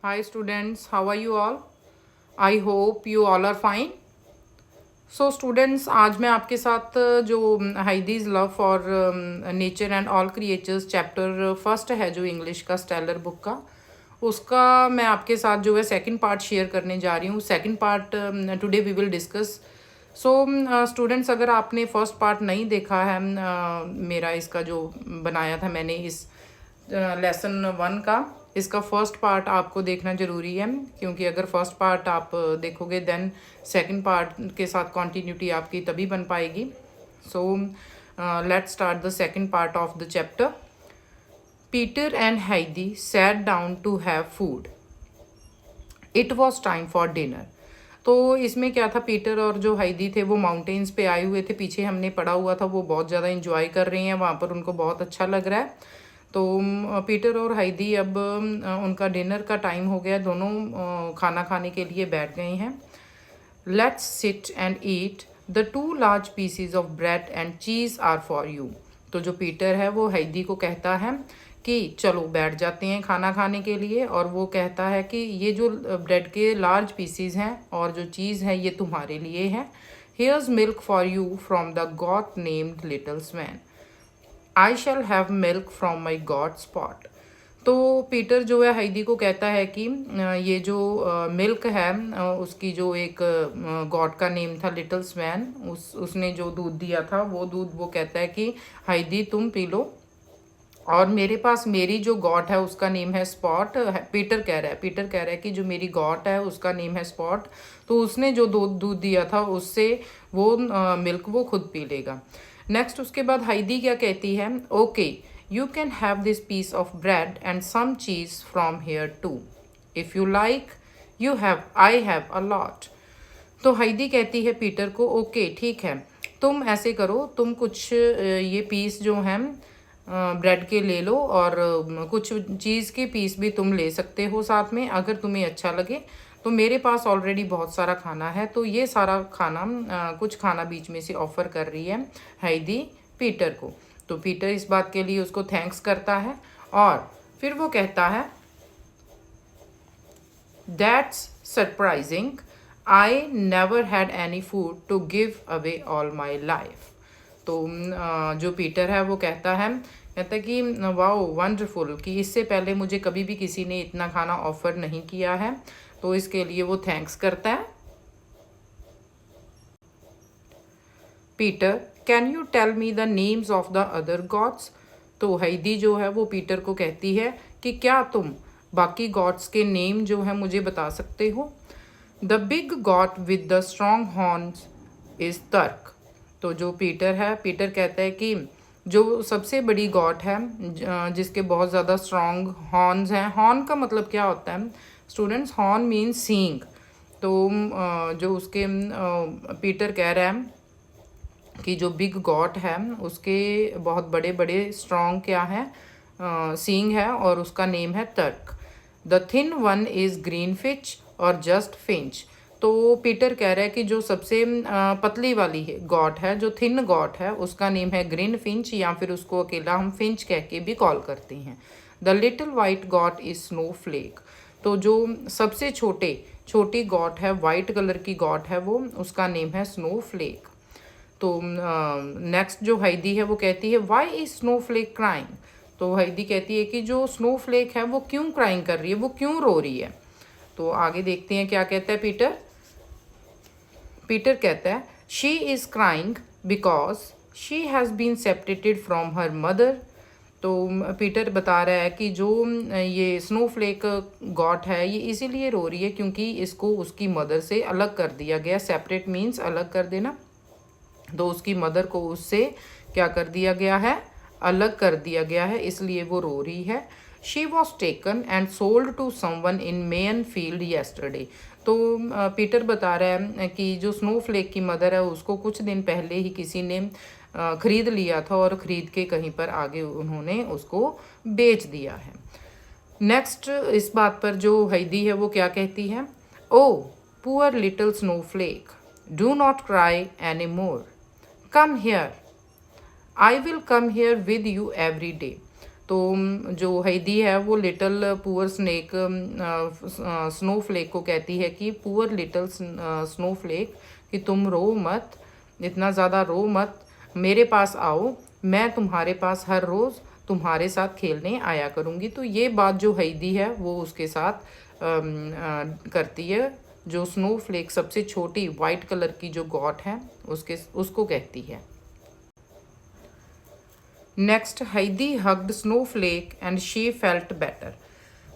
Hi students, how are you all? I hope you all are fine. So students, आज मैं आपके साथ जो Heidi's love for nature and all creatures chapter first है जो English का स्टेलर बुक का, उसका मैं आपके साथ जो है सेकंड पार्ट शेयर करने जा रही हूँ. Second part today we will discuss. So students, अगर आपने फर्स्ट पार्ट नहीं देखा है मेरा इसका जो बनाया था मैंने इस लेसन 1 का, इसका फर्स्ट पार्ट आपको देखना ज़रूरी है, क्योंकि अगर फर्स्ट पार्ट आप देखोगे देन सेकंड पार्ट के साथ कॉन्टीन्यूटी आपकी तभी बन पाएगी. So let's start the second part of the chapter. Peter and Heidi sat down to have food. It was time for dinner. तो इसमें क्या था, पीटर और जो हाइडी थे वो माउंटेन्स पे आए हुए थे. पीछे हमने पढ़ा हुआ था, वो बहुत ज़्यादा इंजॉय कर रही हैं वहाँ पर, उनको बहुत अच्छा लग रहा है. तो पीटर और हाइडी अब उनका डिनर का टाइम हो गया, दोनों खाना खाने के लिए बैठ गए हैं. Let's sit and eat. The 2 large pieces of bread and cheese are for you. तो जो पीटर है वो हाइडी को कहता है कि चलो बैठ जाते हैं खाना खाने के लिए, और वो कहता है कि ये जो ब्रेड के लार्ज पीसीज हैं और जो चीज़ है ये तुम्हारे लिए है. Here's milk for you from the goat named Little Swan. I shall have milk from my goat spot. तो पीटर जो है हाइडी को कहता है कि ये जो मिल्क है उसकी जो एक गॉड का नेम था लिटिल स्वैन, उसने जो दूध दिया था वो दूध वो कहता है कि हाइडी तुम पी लो, और मेरे पास मेरी जो गॉड है उसका नेम है स्पॉट. पीटर कह रहा है कि जो मेरी गॉड है उसका नेम है स्पॉट, तो उसने जो दूध दिया था उससे वो मिल्क वो खुद पी लेगा. नेक्स्ट उसके बाद हाइडी क्या कहती है, okay you can have this piece of bread and some cheese from here too. If you like you have I have a lot. तो हाइडी कहती है पीटर को, ओके ठीक है, तुम ऐसे करो, तुम कुछ ये पीस जो हैं ब्रेड के ले लो, और कुछ चीज़ के पीस भी तुम ले सकते हो साथ में अगर तुम्हें अच्छा लगे. तो मेरे पास ऑलरेडी बहुत सारा खाना है. तो ये सारा खाना कुछ खाना बीच में से ऑफ़र कर रही है हाइडी पीटर को. तो पीटर इस बात के लिए उसको थैंक्स करता है, और फिर वो कहता है that's surprising, I never had any food to give away all my life. तो जो पीटर है वो कहता है कि वाओ वंडरफुल, कि इससे पहले मुझे कभी भी किसी ने इतना खाना ऑफ़र नहीं किया है. तो इसके लिए वो थैंक्स करता है. Peter can you tell me the names of the other goats. तो हाइडी जो है वो पीटर को कहती है कि क्या तुम बाकी गॉड्स के नेम जो है मुझे बता सकते हो. The big God with the strong horns is तर्क. तो जो पीटर है, पीटर कहता है कि जो सबसे बड़ी गॉड है जिसके बहुत ज़्यादा स्ट्रॉन्ग हॉर्न्स हैं. हॉर्न का मतलब क्या होता है स्टूडेंट्स? हॉर्न मीन्स सींग. तो जो उसके पीटर कह रहा है कि जो बिग गॉड है उसके बहुत बड़े बड़े स्ट्रॉन्ग क्या है सींग है, और उसका नेम है तर्क. The thin one is green Fitch और जस्ट फिंच. तो पीटर कह रहा है कि जो सबसे पतली वाली है गॉड है, जो थिन गॉड है, उसका नेम है ग्रीन फिंच, या फिर उसको अकेला हम फिंच कह के भी कॉल करते हैं. The little white goat is Snowflake. तो जो सबसे छोटी गॉड है, वाइट कलर की गॉड है, वो उसका नेम है स्नो फ्लेक. तो नेक्स्ट जो हाइडी है वो कहती है why is Snowflake crying. तो हाइडी कहती है कि जो स्नो फ्लेक है वो क्यों क्राइंग कर रही है, वो क्यों रो रही है. तो आगे देखते हैं क्या कहता है पीटर. पीटर कहता है she is crying because she has been separated from her mother. तो पीटर बता रहा है कि जो ये स्नोफ्लेक गॉड है ये इसीलिए रो रही है क्योंकि इसको उसकी मदर से अलग कर दिया गया. सेपरेट मीन्स अलग कर देना. तो उसकी मदर को उससे क्या कर दिया गया है, अलग कर दिया गया है, इसलिए वो रो रही है. She was taken and sold to someone in Maienfeld yesterday. तो पीटर बता रहा है कि जो स्नोफ्लेक की मदर है उसको कुछ दिन पहले ही किसी ने ख़रीद लिया था, और ख़रीद के कहीं पर आगे उन्होंने उसको बेच दिया है. नेक्स्ट इस बात पर जो हाइडी है वो क्या कहती है, O poor little snowflake do not cry any more, come here, I will come here with you every day. तो तो जो हैदी है वो लिटिल पुअर स्नेक स्नोफ्लेक को कहती है कि पुअर लिटिल स्नोफ्लेक, कि तुम रो मत, इतना ज़्यादा रो मत, मेरे पास आओ, मैं तुम्हारे पास हर रोज़ तुम्हारे साथ खेलने आया करूँगी। तो ये बात जो हैदी है वो उसके साथ करती है, जो स्नोफ्लेक सबसे छोटी वाइट कलर की जो गॉड है उसको कहती है। नेक्स्ट, हैदी hugged Snowflake and she felt better.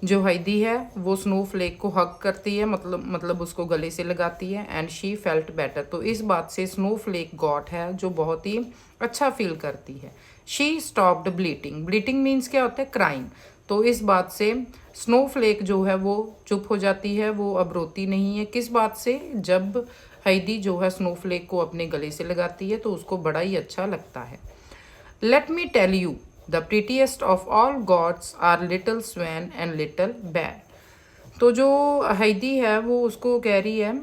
जो हैदी है वो स्नोफ्लेक को हग करती है, मतलब उसको गले से लगाती है, एंड शी फेल्ट बेटर। तो इस बात से स्नोफ्लेक गॉड है जो बहुत ही अच्छा फील करती है। She stopped bleating. Bleating means क्या होता है? क्राइंग। तो इस बात से स्नोफ्लेक जो है वो चुप हो जाती है, वो अब रोती नहीं है। किस बात से? जब हैदी जो है स्नोफ्लेक को अपने गले से लगाती है तो उसको बड़ा ही अच्छा लगता है। Let me tell you, the prettiest of all gods are little swan and little bear. तो जो हैदी है वो उसको कह रही है,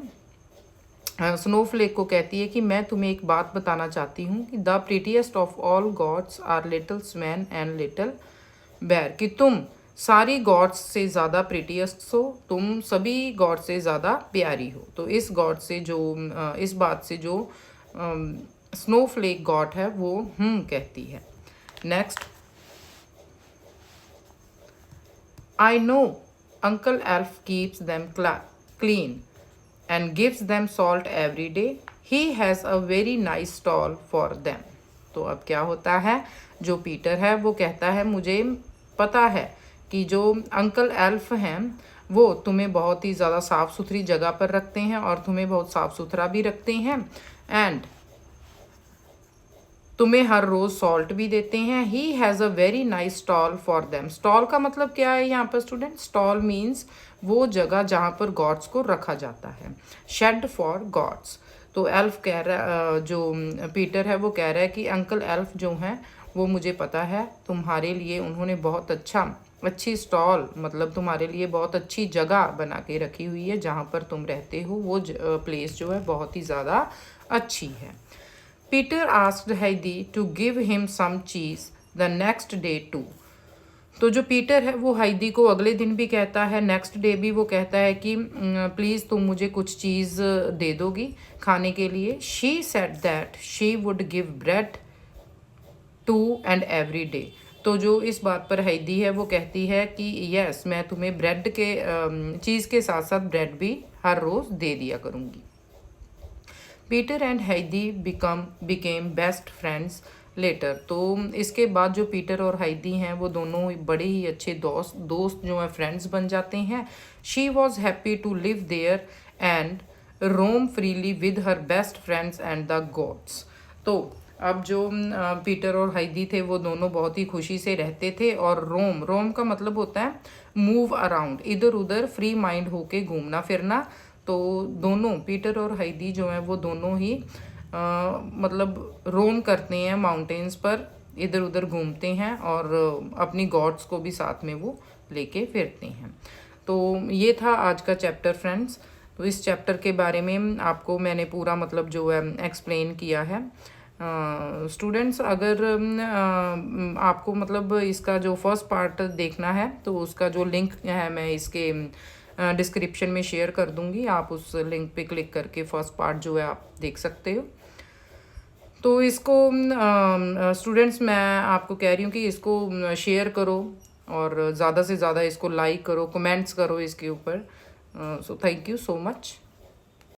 स्नोफ्लेक को कहती है कि मैं तुम्हें एक बात बताना चाहती हूँ कि the prettiest of all goats are Little Swan and Little Bear, कि तुम सारी गॉड्स से ज़्यादा प्रीटीएस्ट हो, तुम सभी गॉड से ज़्यादा प्यारी हो। तो इस गॉड से जो इस बात से जो स्नोफ्लेक गॉड है वो कहती है। Next, I know uncle elf keeps them clean and gives them salt every day, he has a very nice stall for them. तो अब क्या होता है, जो पीटर है वो कहता है मुझे पता है कि जो अंकल एल्फ हैं वो तुम्हें बहुत ही ज़्यादा साफ़ सुथरी जगह पर रखते हैं और तुम्हें बहुत साफ़ सुथरा भी रखते हैं, एंड तुम्हें हर रोज़ सॉल्ट भी देते हैं। He has a very nice stall for them. Stall का मतलब क्या है यहाँ पर स्टूडेंट? स्टॉल मीन्स वो जगह जहाँ पर गॉड्स को रखा जाता है, शेड फॉर गॉड्स। तो एल्फ कह रहा, जो पीटर है वो कह रहा है कि अंकल एल्फ जो हैं वो मुझे पता है तुम्हारे लिए उन्होंने बहुत अच्छी स्टॉल, मतलब तुम्हारे लिए बहुत अच्छी जगह बना के रखी हुई है, जहाँ पर तुम रहते हो वो प्लेस जो है बहुत ही ज़्यादा अच्छी है। Peter asked Heidi to give him some cheese the next day too. तो जो पीटर है वो हैदी को अगले दिन भी कहता है, नेक्स्ट डे भी वो कहता है कि प्लीज़ तुम मुझे कुछ चीज़ दे दोगी खाने के लिए। She said that she would give bread to and every day. तो जो इस बात पर हैदी है वो कहती है कि यस, मैं तुम्हें ब्रेड के चीज़ के साथ साथ ब्रेड भी हर रोज़ दे दिया करूँगी। पीटर एंड हैदी बिकेम बेस्ट फ्रेंड्स लेटर। तो इसके बाद जो पीटर और हैदी हैं वो दोनों बड़े ही अच्छे दोस्त जो हैं फ्रेंड्स बन जाते हैं। She was happy to live there and roam freely with her best friends and the goats. तो अब जो पीटर और हैदी थे वो दोनों बहुत ही खुशी से रहते थे, और रोम का मतलब होता है मूव अराउंड, इधर उधर फ्री माइंड होके घूमना फिरना। तो दोनों पीटर और हैदी जो हैं वो दोनों ही मतलब रोम करते हैं माउंटेन्स पर, इधर उधर घूमते हैं और अपनी गॉड्स को भी साथ में वो लेके फिरते हैं। तो ये था आज का चैप्टर फ्रेंड्स। तो इस चैप्टर के बारे में आपको मैंने पूरा मतलब जो है एक्सप्लेन किया है। स्टूडेंट्स, अगर आपको मतलब इसका जो फर्स्ट पार्ट देखना है तो उसका जो लिंक है मैं इसके डिस्क्रिप्शन में शेयर कर दूंगी, आप उस लिंक पे क्लिक करके फर्स्ट पार्ट जो है आप देख सकते हो। तो इसको स्टूडेंट्स मैं आपको कह रही हूँ कि इसको शेयर करो और ज़्यादा से ज़्यादा इसको लाइक करो, कमेंट्स करो इसके ऊपर। So thank you so much.